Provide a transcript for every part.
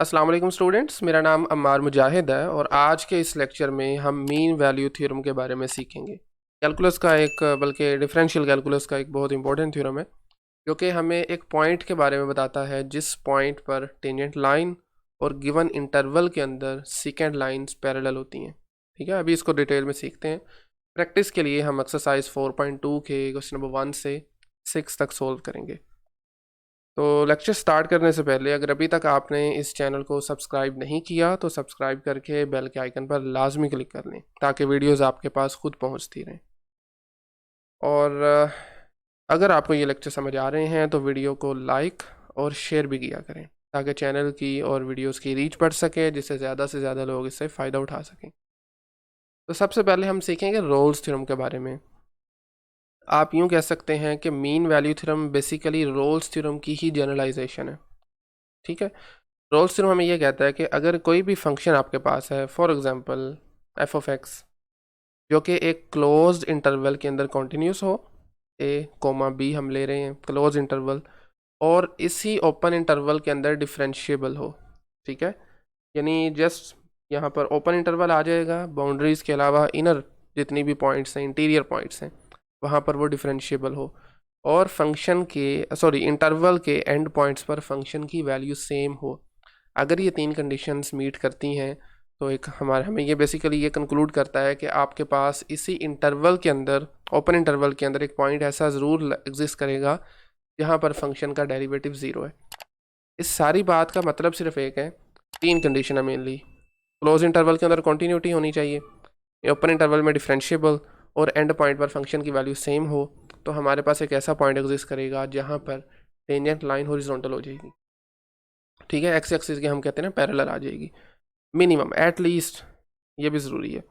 अस्सलाम वालेकुम स्टूडेंट्स, मेरा नाम अम्मार मुजाहिद है और आज के इस लेक्चर में हम मीन वैल्यू थ्योरम के बारे में सीखेंगे। कैलकुलस का एक बल्कि डिफरेंशियल कैलकुलस का एक बहुत इंपॉर्टेंट थ्योरम है जो कि हमें एक पॉइंट के बारे में बताता है जिस पॉइंट पर टेंजेंट लाइन और गिवन इंटरवल के अंदर सेकेंड लाइंस पैरेलल होती हैं। ठीक है, अभी इसको डिटेल में सीखते हैं। प्रैक्टिस के लिए हम एक्सरसाइज 4.2 के क्वेश्चन नंबर 1 से 6 तक सोल्व करेंगे। तो लेक्चर स्टार्ट करने से पहले अगर अभी तक आपने इस चैनल को सब्सक्राइब नहीं किया तो सब्सक्राइब करके बेल के आइकन पर लाजमी क्लिक कर लें ताकि वीडियोस आपके पास खुद पहुंचती रहें। और अगर आपको ये लेक्चर समझ आ रहे हैं तो वीडियो को लाइक और शेयर भी किया करें ताकि चैनल की और वीडियोस की रीच बढ़ सके, जिससे ज़्यादा से ज़्यादा लोग इससे फ़ायदा उठा सकें। तो सबसे पहले हम सीखेंगे रोल्स थ्योरम के बारे में। आप यूँ कह सकते हैं कि mean value theorem basically Rolle's theorem की ही जनरलाइजेशन है। ठीक है, रोल्स थ्योरम हमें यह कहता है कि अगर कोई भी फंक्शन आपके पास है, for example F of x, जो कि एक क्लोज्ड इंटरवल के अंदर कॉन्टीन्यूस हो, ए कोमा बी हम ले रहे हैं क्लोज इंटरवल, और इसी ओपन इंटरवल के अंदर डिफरेंशिएबल हो। ठीक है, यानी जस्ट यहाँ पर ओपन इंटरवल आ जाएगा, बाउंड्रीज़ के अलावा इनर जितनी भी पॉइंट्स हैं, इंटीरियर पॉइंट्स हैं, वहाँ पर वो डिफरेंशिएबल हो, और फंक्शन के इंटरवल के एंड पॉइंट्स पर फंक्शन की वैल्यू सेम हो। अगर ये तीन कंडीशंस मीट करती हैं तो एक हमें ये बेसिकली ये कंक्लूड करता है कि आपके पास इसी इंटरवल के अंदर, ओपन इंटरवल के अंदर, एक पॉइंट ऐसा ज़रूर एग्जिस्ट करेगा जहाँ पर फंक्शन का डेरिवेटिव ज़ीरो है। इस सारी बात का मतलब सिर्फ एक है, तीन कंडीशन है मेनली। क्लोज इंटरवल के अंदर कॉन्टीन्यूटी होनी चाहिए, ओपन इंटरवल में डिफरेंशिएबल, और एंड पॉइंट पर फंक्शन की वैल्यू सेम हो। तो हमारे पास एक ऐसा पॉइंट एग्जिस्ट करेगा जहाँ पर टेंजेंट लाइन हॉरिजॉन्टल हो जाएगी। ठीक है, एक्स एक्सिस के हम कहते हैं ना पैरेलल आ जाएगी मिनिमम, एट लीस्ट, ये भी ज़रूरी है।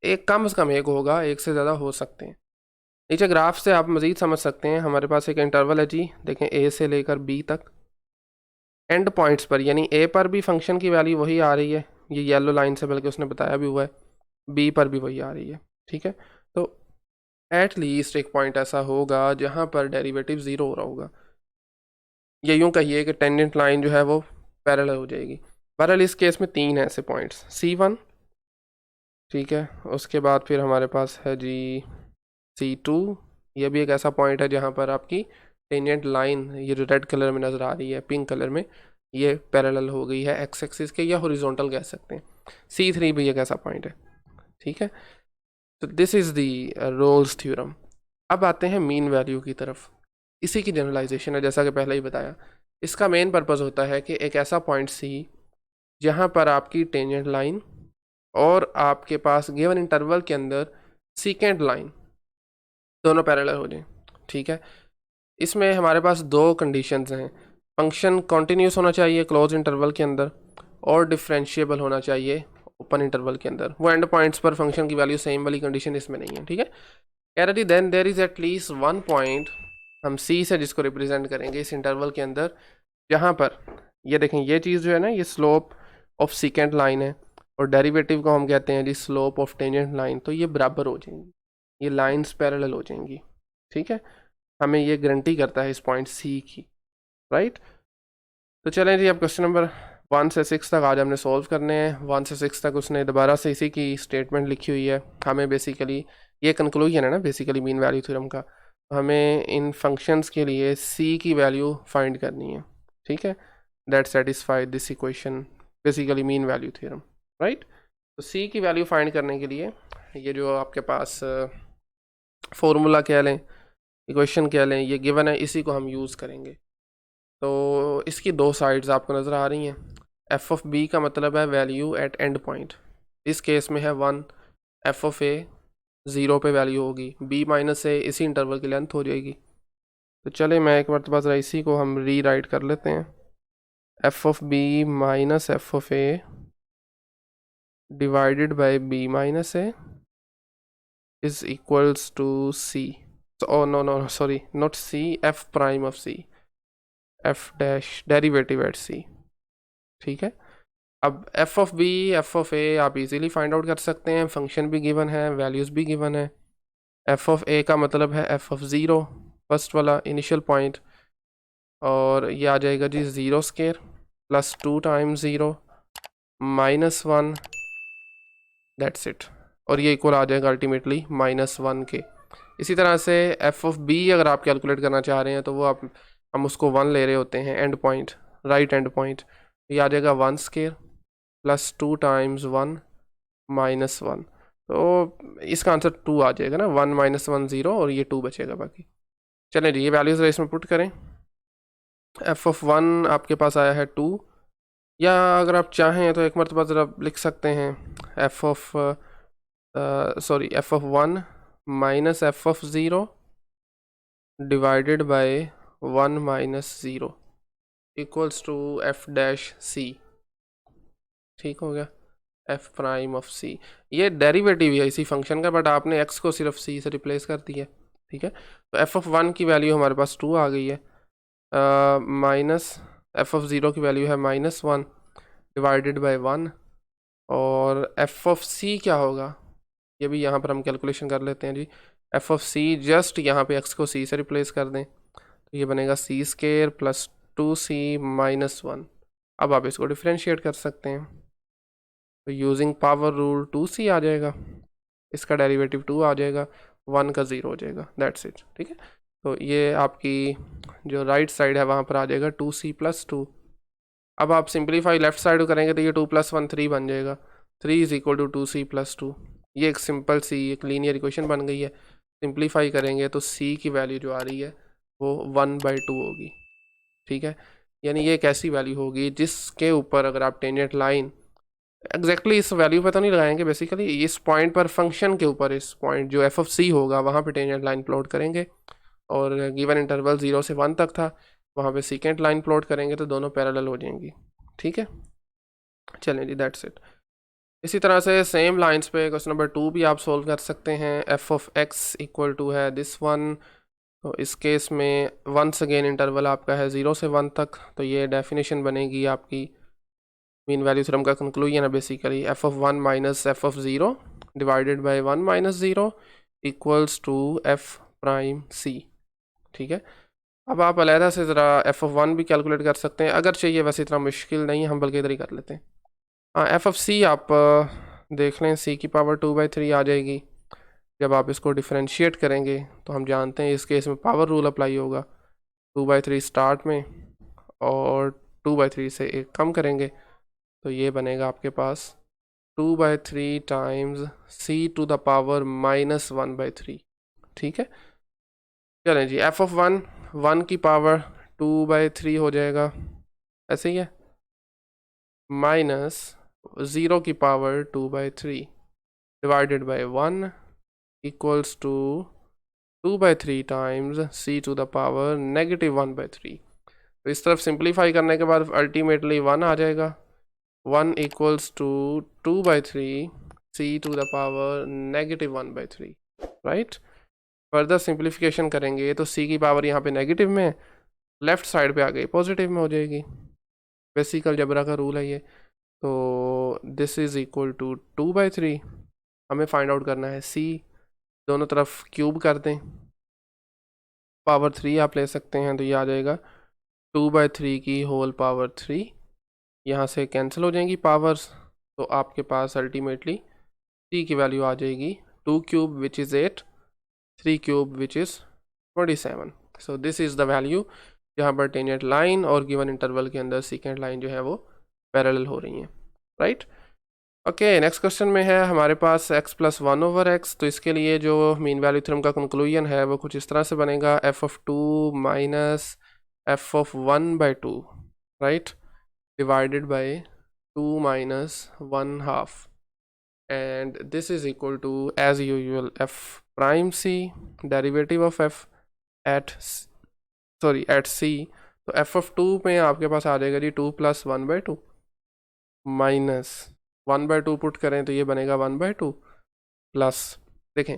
एक कम से कम एक होगा, एक से ज़्यादा हो सकते हैं। नीचे ग्राफ से आप मज़ीद समझ सकते हैं। हमारे पास एक इंटरवल है जी, देखें ए से लेकर बी तक, एंड पॉइंट्स पर यानी ए पर भी फंक्शन की वैल्यू वही आ रही है, ये येलो लाइन से बल्कि उसने बताया भी हुआ है, बी पर भी वही आ रही है। ठीक है, तो एट लीस्ट एक पॉइंट ऐसा होगा जहाँ पर डेरिवेटिव ज़ीरो हो रहा होगा। ये यूँ कहिए कि टेंजेंट लाइन जो है वो पैरेलल हो जाएगी। बहरहाल इस केस में तीन है ऐसे पॉइंट्स, C1, ठीक है, उसके बाद फिर हमारे पास है जी C2, ये भी एक ऐसा पॉइंट है जहाँ पर आपकी टेंजेंट लाइन, ये जो रेड कलर में नज़र आ रही है, पिंक कलर में, ये पैरेलल हो गई है एक्स एक्सिस के, या हॉरिजॉन्टल कह सकते हैं। C3 भी एक ऐसा पॉइंट है। ठीक है, तो this is the Rolle's theorem. अब आते हैं मीन वैल्यू की तरफ। इसी की जनरलाइजेशन है, जैसा कि पहले ही बताया। इसका मेन पर्पज़ होता है कि एक ऐसा पॉइंट C जहाँ पर आपकी टेंजेंट लाइन और आपके पास गिवन इंटरवल के अंदर सेकेंड लाइन दोनों पैरेलल हो जाएं। ठीक है, इसमें हमारे पास दो कंडीशंस हैं, फंक्शन कॉन्टीन्यूस होना चाहिए क्लोज इंटरवल के अंदर, और डिफरेंशिएबल होना चाहिए ओपन इंटरवल के अंदर। वो एंड पॉइंट्स पर फंक्शन की वैल्यू सेम वाली कंडीशन इसमें नहीं है। ठीक है, कह रही then there is at least one point, हम सी से जिसको रिप्रेजेंट करेंगे इस इंटरवल के अंदर, जहाँ पर ये देखें, ये चीज़ जो है ना, ये स्लोप ऑफ सेकेंड लाइन है, और डेरिवेटिव को हम कहते हैं जी स्लोप ऑफ टेंजेंट लाइन। तो ये बराबर हो जाएंगी, ये लाइंस पैरेलल हो जाएंगी। ठीक है, हमें ये गारंटी करता है इस पॉइंट सी की, राइट। तो चलें जी, अब क्वेश्चन नंबर 1 से 6 तक आज हमने सॉल्व करने हैं। 1 से 6 तक उसने दोबारा से इसी की स्टेटमेंट लिखी हुई है। हमें बेसिकली ये कंक्लूजन है ना बेसिकली मीन वैल्यू थ्योरम का, हमें इन फंक्शंस के लिए सी की वैल्यू फाइंड करनी है। ठीक है, that satisfied this equation, basically mean value theorem, right. तो सी की वैल्यू फाइंड करने के लिए ये जो आपके पास फॉर्मूला कह लें, इक्वेशन कह लें, ये गिवन है, इसी को हम यूज़ करेंगे। तो इसकी दो साइड्स आपको नज़र आ रही हैं। एफ ऑफ बी का मतलब है वैल्यू एट एंड पॉइंट, इस केस में है 1। एफ ऑफ ए 0 पे वैल्यू होगी, बी माइनस ए इसी इंटरवल की लेंथ हो जाएगी। तो चले मैं एक मरतबा ज़रा इसी को हम री राइट कर लेते हैं, F of b minus F of a divided by b minus a is equals to C. So, oh no, sorry, not C, f prime of C, f dash derivative at C। ठीक है, अब f of b, f of a आप easily find out कर सकते हैं, function भी given है, values भी गिवन है। f of a का मतलब है f of 0, फर्स्ट वाला इनिशियल पॉइंट, और ये आ जाएगा जी 0 square plus 2 times 0 minus 1, that's it. और ये इक्वल आ जाएगा अल्टीमेटली -1 के। इसी तरह से एफ ऑफ बी अगर आप कैलकुलेट करना चाह रहे हैं तो वो हम उसको 1 ले रहे होते हैं and point, right and point. ये आ जाएगा 1 स्केयर प्लस 2 टाइम्स 1 माइनस 1। तो इसका आंसर 2 आ जाएगा ना, 1 माइनस 1 0 और ये 2 बचेगा बाकी। चलें जी, ये वैल्यूज़ इसमें पुट करें। एफ ऑफ 1 आपके पास आया है 2, या अगर आप चाहें तो एक मरतबा ज़रा लिख सकते हैं F of F of 1 minus F of 0 divided by 1 minus 0 equals to F dash C. ठीक हो गया, एफ प्राइम ऑफ सी। ये डेरिवेटिव है इसी फंक्शन का, बट आपने एक्स को सिर्फ सी से रिप्लेस कर दिया। ठीक है, तो एफ ऑफ 1 की वैल्यू हमारे पास 2 आ गई है, माइनस एफ ऑफ 0 की वैल्यू है -1 डिवाइडेड बाय 1, और एफ ऑफ सी क्या होगा ये भी यहाँ पर हम कैलकुलेशन कर लेते हैं जी। एफ ऑफ सी जस्ट यहाँ पे एक्स को सी से रिप्लेस कर दें तो ये बनेगा सी स्केयर प्लस 2c माइनस 1। अब आप इसको डिफ्रेंशिएट कर सकते हैं, तो यूजिंग पावर रूल 2c आ जाएगा, इसका डेरिवेटिव 2 आ जाएगा, 1 का 0 हो जाएगा, दैट्स इट। ठीक है, तो ये आपकी जो राइट साइड है वहाँ पर आ जाएगा 2c प्लस 2। अब आप सिंप्लीफाई लेफ्ट साइड करेंगे तो ये 2 + 1 3 बन जाएगा, 3 is equal to 2c plus 2। ये एक सिंपल सी एक लीनियर इक्वेशन बन गई है। सिंप्लीफाई करेंगे तो c की वैल्यू जो आ रही है वो 1/2 होगी। ठीक है, यानी ये एक ऐसी वैल्यू होगी जिसके ऊपर अगर आप टेंजेंट लाइन एग्जैक्टली इस वैल्यू पर तो नहीं लगाएंगे, बेसिकली इस पॉइंट पर फंक्शन के ऊपर इस पॉइंट जो एफ ऑफ सी होगा वहाँ पे टेंजेंट लाइन प्लॉट करेंगे, और गिवन इंटरवल 0 से 1 तक था, वहाँ पे सीकेंट लाइन प्लॉट करेंगे तो दोनों पैरेलल हो जाएंगी। ठीक है, चलें जी, दैट्स इट। इसी तरह से सेम लाइंस पे क्वेश्चन नंबर 2 भी आप सोल्व कर सकते हैं। F of x equal to है दिस वन, तो इस केस में वंस अगेन इंटरवल आपका है 0 से 1 तक, तो ये डेफिनेशन बनेगी आपकी मीन वैल्यू थ्योरम का कंक्लूजन है basically. F of 1 minus F of 0 divided by 1 minus 0 equals to f prime c. ठीक है, अब आप अलहदा से ज़रा एफ ऑफ 1 भी कैलकुलेट कर सकते हैं, अगर चाहिए वैसे इतना मुश्किल नहीं है, हम बल्कि इधर ही कर लेते हैं। हाँ, एफ ऑफ सी आप देख लें, सी की पावर 2/3 आ जाएगी। जब आप इसको डिफरेंशिएट करेंगे तो हम जानते हैं इस केस में पावर रूल अप्लाई होगा, 2/3 स्टार्ट में और 2/3 से एक कम करेंगे तो ये बनेगा आपके पास 2/3 times c to the power -1/3। ठीक है, चलें जी, एफ ऑफ 1 की पावर 2/3 हो जाएगा, ऐसे ही है, माइनस 0 की power 2/3 divided by 1 equals to 2/3 times c to the power -1/3। तो इस तरफ सिंप्लीफाई करने के बाद अल्टीमेटली 1 आ जाएगा, 1 equals to 2/3 c to the power -1/3, right. Further simplification करेंगे तो c की पावर यहाँ पे नेगेटिव में, लेफ्ट साइड पे आ गई पॉजिटिव में हो जाएगी, बेसिकल जबरा का रूल है ये। तो दिस इज़ इक्वल टू 2/3, हमें फाइंड आउट करना है c, दोनों तरफ क्यूब कर दें, पावर 3 आप ले सकते हैं, तो ये आ जाएगा 2/3 की होल पावर 3, यहाँ से कैंसिल हो जाएंगी पावर्स, तो आपके पास अल्टीमेटली c की वैल्यू आ जाएगी 2 cube which is 8, 3 cube which is 27। So this is the value जहाँ पर टेंजेंट लाइन और गिवन इंटरवल के अंदर सीकेंट लाइन जो है वो पैरेलल हो रही हैं, राइट। ओके, नेक्स्ट क्वेश्चन में है हमारे पास x + 1/x, तो इसके लिए जो मीन वैल्यू थ्योरम का कंक्लूजन है वो कुछ इस तरह से बनेगा, f of 2 minus f of 1/2, right, divided by 2 minus 1/2, and this is equal to as usual f prime c derivative of f at c। तो f ऑफ 2 में आपके पास आ जाएगा जी 2 + 1/2 माइनस 1/2 पुट करें तो ये बनेगा 1/2 प्लस, देखें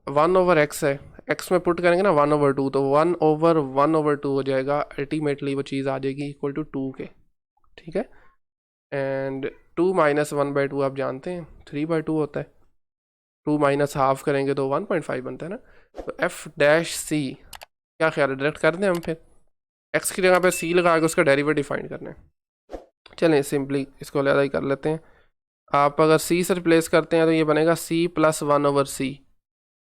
1/x है, x में पुट करेंगे ना 1/2, तो 1/1/2 हो जाएगा, अल्टीमेटली वो चीज़ आ जाएगी इक्वल टू 2 के। ठीक है, एंड 2 माइनस 1/2 आप जानते हैं 3/2 होता है, 2 माइनस हाफ करेंगे तो 1.5 बनता है ना। तो f डैश c क्या ख्याल है, डायरेक्ट कर दें हम, फिर x की जगह पे c लगा के उसका डेरिवेटिव फाइंड करना है। चलें सिंपली इसको अलग ही कर लेते हैं। आप अगर सी से रिप्लेस करते हैं तो ये बनेगा सी प्लस 1/c।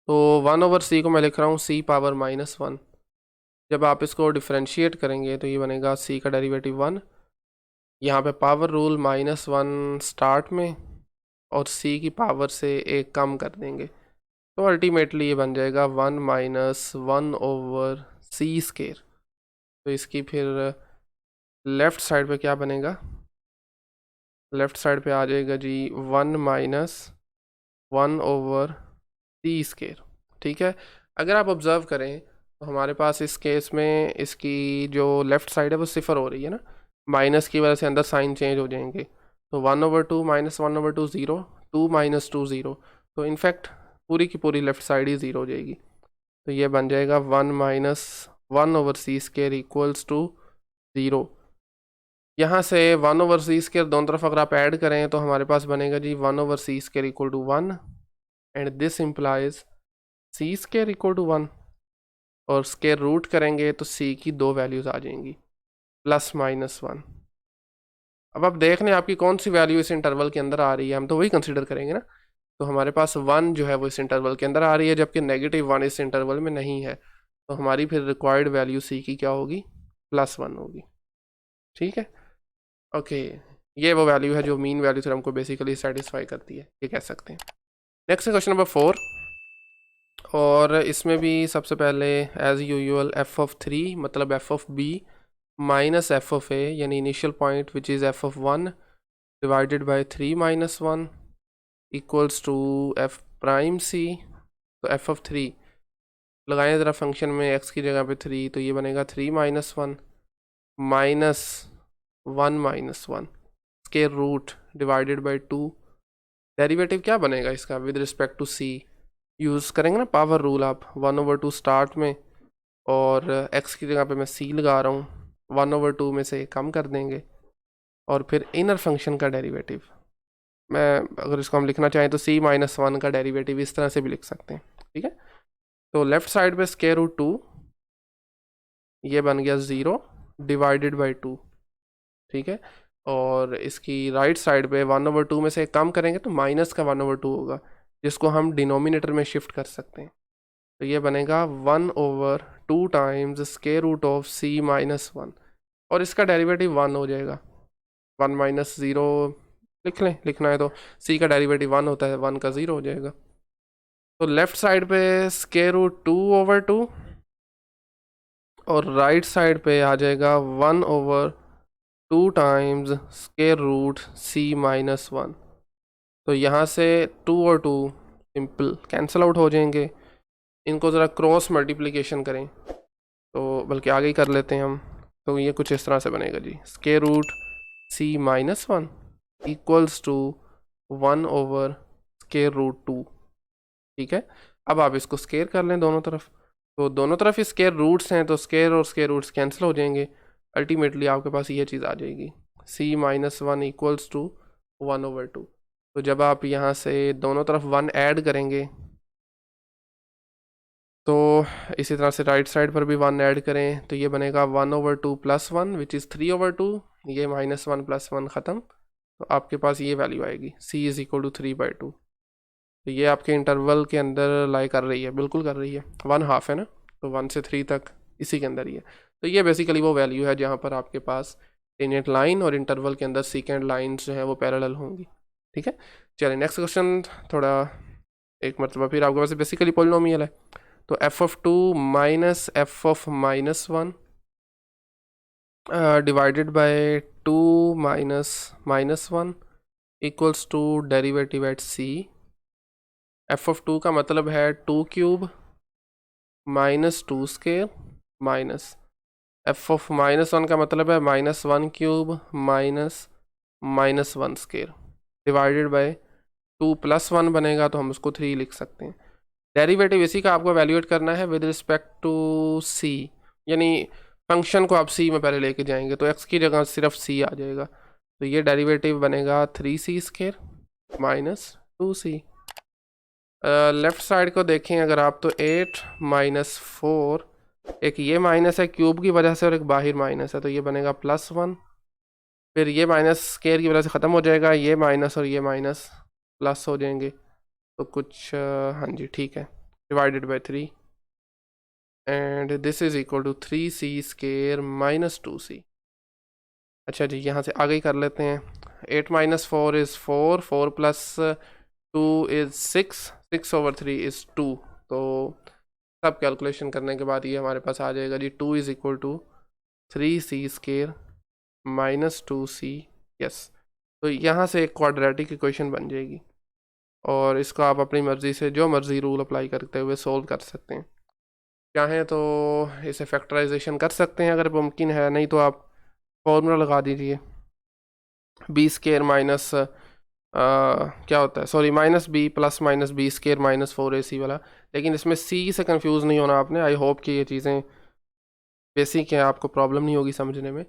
तो 1/c को मैं लिख रहा हूँ सी पावर -1। जब आप इसको डिफ्रेंशिएट करेंगे तो ये बनेगा सी का डेरिवेटिव 1। यहाँ पे पावर रूल -1 स्टार्ट में और सी की पावर से एक कम कर देंगे, तो अल्टीमेटली ये बन जाएगा 1 - 1/c²। तो इसकी फिर लेफ़्ट साइड पे क्या बनेगा, लेफ़्ट साइड पे आ जाएगा जी 1 - 1/c²। ठीक है, अगर आप ऑब्ज़र्व करें तो हमारे पास इस केस में इसकी जो लेफ़्ट साइड है वो सिफर हो रही है ना, माइनस की वजह से अंदर साइन चेंज हो जाएंगे। तो 1/2 - 1/2 0, 2 - 2 0। तो इनफैक्ट पूरी की पूरी लेफ़्ट साइड ही ज़ीरो हो जाएगी। तो ये बन जाएगा 1 - 1/c² इक्वल्स टू 0। यहाँ से 1/c² दोनों तरफ अगर आप ऐड करें तो हमारे पास बनेगा जी 1/c² equal to 1, and this implies c² equal to 1। और स्केयर रूट करेंगे तो c की दो वैल्यूज़ आ जाएंगी +-1। अब आप देख लें आपकी कौन सी वैल्यू इस इंटरवल के अंदर आ रही है, हम तो वही कंसिडर करेंगे ना। तो हमारे पास 1 जो है वो इस इंटरवल के अंदर आ रही है, जबकि -1 इस इंटरवल में नहीं है। तो हमारी फिर रिक्वायर्ड वैल्यू c की क्या होगी, +1 होगी। ठीक है, ओके, ये वो वैल्यू है जो मीन वैल्यू थ्योरम को बेसिकली सेटिस्फाई करती है, ये कह सकते हैं। नेक्स्ट क्वेश्चन नंबर 4, और इसमें भी सबसे पहले एज यूजुअल f(3) मतलब f(b) माइनस f(a) यानी initial point which is f(1) divided by 3 - 1 equals to f'(c). तो f(3) लगाएं ज़रा फंक्शन में x की जगह पे 3, तो ये बनेगा 3 - 1 minus 1 - 1 square root divided by 2। Derivative क्या बनेगा इसका with respect to c, use करेंगे ना पावर रूल आप 1/2 स्टार्ट में, और x की जगह पे मैं c लगा रहा हूँ, 1/2 में से कम कर देंगे, और फिर इनर फंक्शन का डेरिवेटिव। मैं अगर इसको हम लिखना चाहें तो c - 1 का डेरिवेटिव इस तरह से भी लिख सकते हैं। ठीक है, तो लेफ़्ट साइड पे स्केयर रूट 2, ये बन गया 0 डिवाइडेड बाई 2। ठीक है, और इसकी राइट साइड पे 1/2 में से कम करेंगे तो माइनस का 1/2 होगा, जिसको हम डिनोमिनेटर में शिफ्ट कर सकते हैं। तो ये बनेगा 1/2 times square root of c - 1, और इसका डेरिवेटिव 1 हो जाएगा। 1 - 0 लिख लें, लिखना है तो c का डेरिवेटिव 1 होता है, 1 का 0 हो जाएगा। तो लेफ़्ट साइड पे स्केयर रूट 2/2, और राइट साइड पे आ जाएगा 1/2 टाइम्स स्केयर रूट c - 1। तो यहाँ से 2 और 2 सिंपल कैंसिल आउट हो जाएंगे। इनको ज़रा क्रॉस मल्टीप्लिकेशन करें, तो बल्कि आगे ही कर लेते हैं हम। तो ये कुछ इस तरह से बनेगा G, square root c - 1 equals to 1/स्केयर रूट 2। ठीक है, अब आप इसको स्केयर कर लें दोनों तरफ, तो दोनों तरफ ही स्केयर रूट्स हैं, तो स्केयर और स्केयर रूट्स कैंसिल हो जाएंगे। अल्टीमेटली आपके पास ये चीज़ आ जाएगी c - 1 इक्वल्स टू 1/2। तो जब आप यहाँ से दोनों तरफ 1 ऐड करेंगे, तो इसी तरह से राइट साइड पर भी 1 ऐड करें, तो ये बनेगा 1/2 + 1 विच इज़ 3/2। ये -1 + 1 ख़त्म, तो आपके पास ये वैल्यू आएगी c = 3/2। तो ये आपके इंटरवल के अंदर लाई कर रही है, बिल्कुल कर रही है, 1/2 है ना, तो 1 से 3 तक इसी के अंदर ही है। तो ये बेसिकली वो वैल्यू है जहाँ पर आपके पास टेंजेंट लाइन और इंटरवल के अंदर सीकेंड लाइन्स जो है वो पैरेलल होंगी। ठीक है, चलिए नेक्स्ट क्वेश्चन, थोड़ा एक मरतबा फिर आपके पास बेसिकली पॉलिनोमियल है। तो f(2) minus f(-1) divided by 2 - -1 equals to derivative at c। f(2) का मतलब है 2³ -2² माइनस f(-1) का मतलब है -1³ -1² डिवाइडेड बाय 2 + 1 बनेगा, तो हम उसको 3 लिख सकते हैं। डेरिवेटिव इसी का आपको वैल्यूएट करना है विद रिस्पेक्ट टू c, यानी फंक्शन को आप c में पहले लेके जाएंगे, तो x की जगह सिर्फ c आ जाएगा। तो ये डेरिवेटिव बनेगा 3c² -2c। लेफ़्ट साइड को देखें अगर आप, तो 8 - 4, एक ये माइनस है क्यूब की वजह से और एक बाहर माइनस है, तो ये बनेगा +1 फिर ये माइनस स्केयर की वजह से ख़त्म हो जाएगा, ये माइनस और ये माइनस प्लस हो जाएंगे, तो कुछ हाँ जी ठीक है, divided by 3 and this is equal to 3c square minus 2c। अच्छा जी, यहाँ से आगे ही कर लेते हैं। 8 minus 4 is 4, 4 plus 2 is 6, 6 over 3 is 2। तो सब कैलकुलेशन करने के बाद ये हमारे पास आ जाएगा जी 2 is equal to 3c square minus 2c। Yes, तो यहाँ से एक क्वाड्रेटिक इक्वेशन बन जाएगी और इसको आप अपनी मर्ज़ी से जो मर्ज़ी रूल अप्लाई करते हुए सोल्व कर सकते हैं। चाहें तो इसे फैक्टराइजेशन कर सकते हैं अगर मुमकिन है, नहीं तो आप फॉर्मूला लगा दीजिए बी स्केयर माइनस क्या होता है, sorry minus b plus minus b square minus 4ac वाला। लेकिन इसमें सी से कंफ्यूज नहीं होना आपने। आई होप कि ये चीज़ें बेसिक हैं, आपको प्रॉब्लम नहीं होगी समझने में।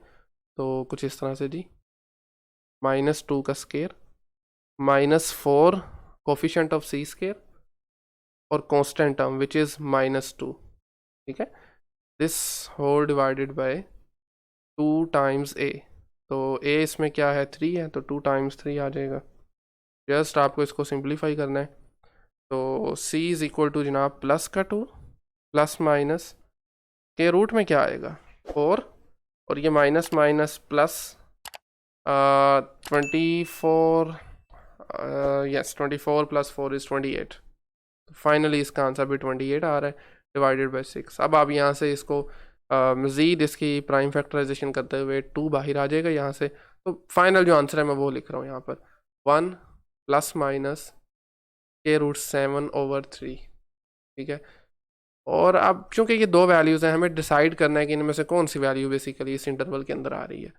तो कुछ इस तरह से जी, -2 का square -4 coefficient of C square और कांस्टेंट टर्म विच इज़ -2, ठीक है। This whole divided by 2 times A. तो ए इसमें क्या है 3 है, तो 2 टाइम्स 3 आ जाएगा। जस्ट आपको इसको सिंप्लीफाई करना है। तो c इज़ इक्वल टू जनाब प्लस का 2 प्लस माइनस के रूट में क्या आएगा 4, और ये minus minus plus 24, yes 24 plus 4 is 28। Finally इसका आंसर भी 28 आ रहा है डिवाइडेड बाई 6। अब आप यहाँ से इसको मज़ीद इसकी प्राइम फैक्टराइजेशन करते हुए 2 बाहर आ जाएगा यहाँ से। तो फाइनल जो आंसर है मैं वो लिख रहा हूँ यहाँ पर 1 प्लस माइनस के रूट 7 ओवर 3, ठीक है। और अब चूंकि ये दो वैल्यूज़ हैं, हमें डिसाइड करना है कि इनमें से कौन सी वैल्यू बेसिकली इस इंटरवल के अंदर आ रही है।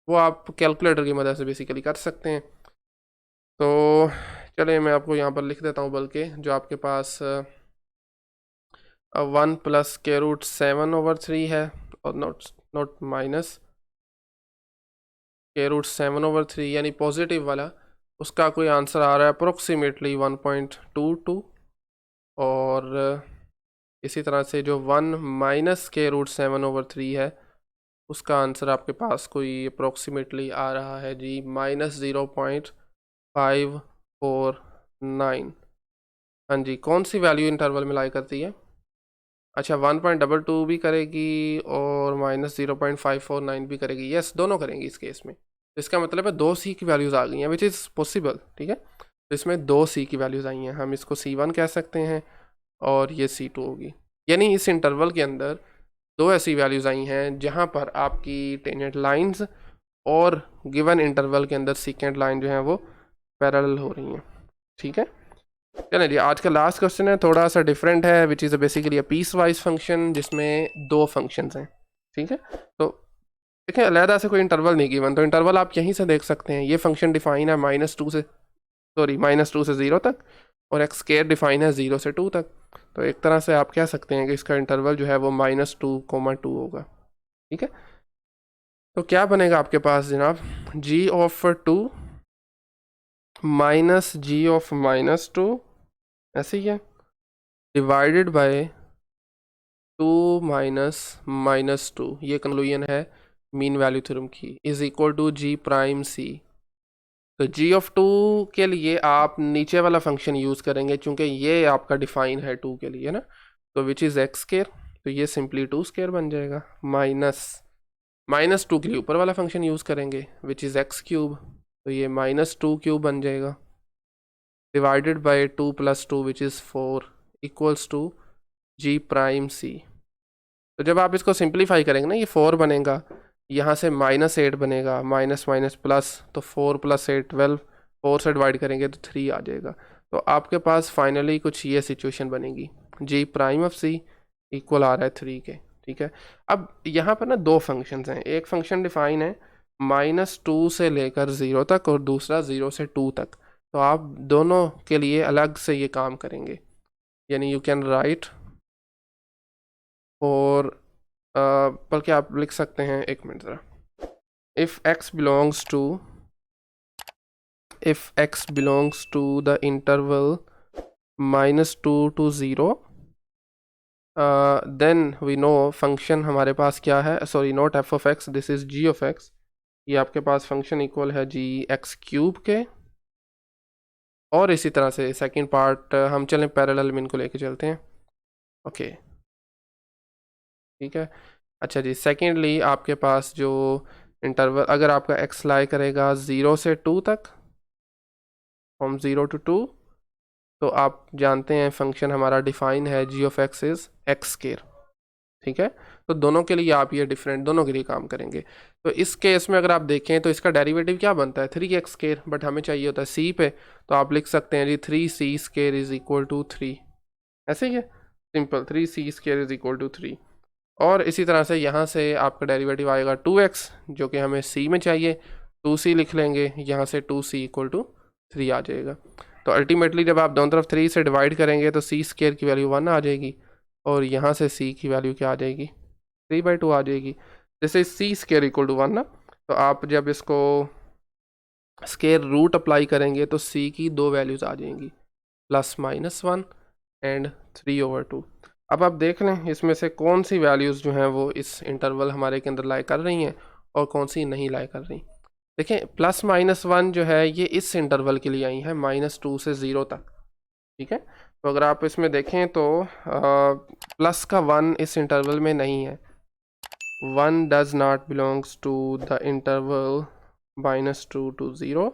वो आप कैलकुलेटर की मदद से बेसिकली कर सकते हैं। तो चलिए मैं आपको यहाँ पर लिख देता हूँ, बल्कि जो आपके पास 1 प्लस के रूट 7 ओवर 3 है, और नॉट माइनस के रूट 7 ओवर 3 यानी पॉजिटिव वाला, उसका कोई आंसर आ रहा है अप्रोक्सीमेटली 1.22। और इसी तरह से जो 1 माइनस के रूट 7 ओवर 3 है, उसका आंसर आपके पास कोई अप्रोक्सीमेटली आ रहा है जी -0.549। हाँ जी, कौन सी वैल्यू इंटरवल में लाई करती है? अच्छा 1.22 भी करेगी और -0.549 भी करेगी। यस, दोनों करेंगी इस केस में। तो इसका मतलब है 2c की वैल्यूज़ आ गई हैं विच इज़ पॉसिबल, ठीक है। तो इसमें 2c की वैल्यूज़ आई हैं, हम इसको c1 कह सकते हैं और ये c2 होगी। यानी इस इंटरवल के अंदर दो ऐसी वैल्यूज़ आई हैं जहाँ पर आपकी टेंजेंट लाइंस और गिवन इंटरवल के अंदर सीकेंट लाइन जो है वो पैरेलल हो रही हैं, ठीक है। चलिए जी, आज का लास्ट क्वेश्चन है, थोड़ा सा डिफरेंट है, which is basically a piece wise function जिसमें दो फंक्शंस हैं, ठीक है। तो देखिए अलहदा से कोई इंटरवल नहीं गिवन, तो इंटरवल आप यहीं से देख सकते हैं। ये फंक्शन डिफाइन है -2 से -0 तक, और एक्स स्केयर डिफाइन है 0 से 2 तक। तो एक तरह से आप कह सकते हैं कि इसका इंटरवल जो है वो -2, 2 होगा, ठीक है। तो क्या बनेगा आपके पास जनाब, g of 2 minus g of -2 ऐसे ही है, डिवाइडेड बाय 2 माइनस -2, ये कंक्लूजन है मीन वैल्यू थ्योरम की, is equal to g prime c। तो g ऑफ 2 के लिए आप नीचे वाला फंक्शन यूज़ करेंगे, चूंकि ये आपका डिफाइन है 2 के लिए ना, तो विच इज़ एक्स स्केयर, तो ये सिंपली 2 स्केयर बन जाएगा। -2 के लिए ऊपर वाला फंक्शन यूज़ करेंगे विच इज़ एक्स क्यूब, तो ये -2 क्यूब बन जाएगा, divided by 2 plus 2 which is 4 equals to g prime c। तो जब आप इसको सिंप्लीफाई करेंगे ना, ये 4 बनेगा, यहाँ से -8 बनेगा, माइनस माइनस प्लस, तो 4 + 8 12, 4 से डिवाइड करेंगे तो 3 आ जाएगा। तो आपके पास फाइनली कुछ ये सिचुएशन बनेगी, g prime of c equal आ रहा है 3 के, ठीक है। अब यहाँ पर ना दो फंक्शंस हैं, एक फंक्शन डिफाइन है -2 से लेकर 0 तक और दूसरा 0 से 2 तक। तो आप दोनों के लिए अलग से ये काम करेंगे, यानी यू कैन राइट, और बल्कि आप लिख सकते हैं, एक मिनट ज़रा, if x belongs to the interval -2 to 0, then we know function हमारे पास क्या है, sorry not f of x, this is g of x, ये आपके पास फंक्शन इक्वल है जी एक्स क्यूब के, और इसी तरह से सेकंड पार्ट हम चलें पैरेलल में इनको लेके चलते हैं। ओके ठीक है। अच्छा जी, सेकेंडली आपके पास जो इंटरवल अगर आपका एक्स लाई करेगा 0 से 2 तक, फ्रॉम 0 to 2, तो आप जानते हैं फंक्शन हमारा डिफाइन है G of X is X square. ठीक है, तो दोनों के लिए आप ये डिफरेंट दोनों के लिए काम करेंगे। तो इस केस में अगर आप देखें तो इसका डेरिवेटिव क्या बनता है 3x स्केयर, बट हमें चाहिए होता है c पे, तो आप लिख सकते हैं जी 3c square is equal to 3, ऐसे ही है simple, 3c square is equal to 3। और इसी तरह से यहाँ से आपका डेरिवेटिव आएगा 2x, जो कि हमें c में चाहिए, 2c लिख लेंगे, यहाँ से 2c इक्वल टू 3 आ जाएगा। तो अल्टीमेटली जब आप दोनों तरफ 3 से डिवाइड करेंगे तो c स्केयर की वैल्यू 1 आ जाएगी, और यहाँ से c की वैल्यू क्या आ जाएगी 3/2 आ जाएगी। जैसे c स्केयर इक्वल टू 1 ना, तो आप जब इसको स्केयर रूट अप्लाई करेंगे तो c की दो वैल्यूज़ आ जाएंगी, +-1 एंड 3/2। अब आप देख लें इसमें से कौन सी वैल्यूज़ जो हैं वो इस इंटरवल हमारे के अंदर लाई कर रही हैं और कौन सी नहीं लाई कर रही। देखें +-1 जो है ये इस इंटरवल के लिए आई है -2 से 0 तक। ठीक है, तो अगर आप इसमें देखें तो प्लस का 1 इस इंटरवल में नहीं है, 1 does not belongs to the interval -2 to 0,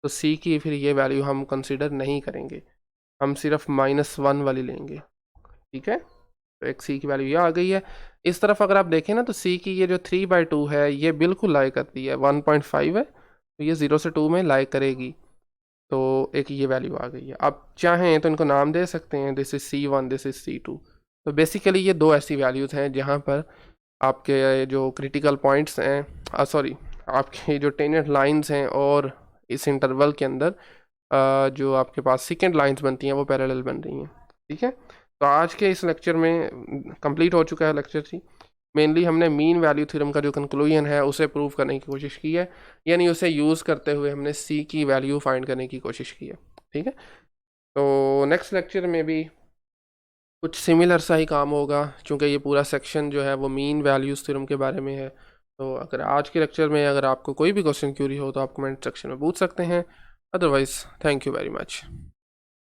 तो c की फिर ये वैल्यू हम कंसिडर नहीं करेंगे, हम सिर्फ -1 वाली लेंगे। ठीक है, तो एक c की वैल्यू ये आ गई है। इस तरफ अगर आप देखें ना तो c की ये जो 3/2 है ये बिल्कुल लाई करती है, 1.5 है, तो ये 0 से 2 में लाई करेगी, तो एक ये वैल्यू आ गई है। आप चाहें तो इनको नाम दे सकते हैं, this is C1, this is C2। तो बेसिकली ये दो ऐसी वैल्यूज़ हैं जहाँ पर आपके जो क्रिटिकल पॉइंट्स हैं, सॉरी आपके जो टेंजेंट लाइंस हैं और इस इंटरवल के अंदर जो आपके पास सेकेंड लाइंस बनती हैं वो पैरेलल बन रही हैं। ठीक है, तो आज के इस लेक्चर में कंप्लीट हो चुका है लेक्चर थी। मेनली हमने मीन वैल्यू थ्योरम का जो कंक्लूजन है उसे प्रूव करने की कोशिश की है, यानी उसे यूज़ करते हुए हमने सी की वैल्यू फाइंड करने की कोशिश की है। ठीक है, तो नेक्स्ट लेक्चर में भी कुछ सिमिलर सा ही काम होगा, क्योंकि ये पूरा सेक्शन जो है वो मीन वैल्यूज़ थ्योरम के बारे में है। तो अगर आज के लेक्चर में अगर आपको कोई भी क्वेश्चन क्यूरी हो तो आप कमेंट सेक्शन में पूछ सकते हैं, otherwise thank you very much.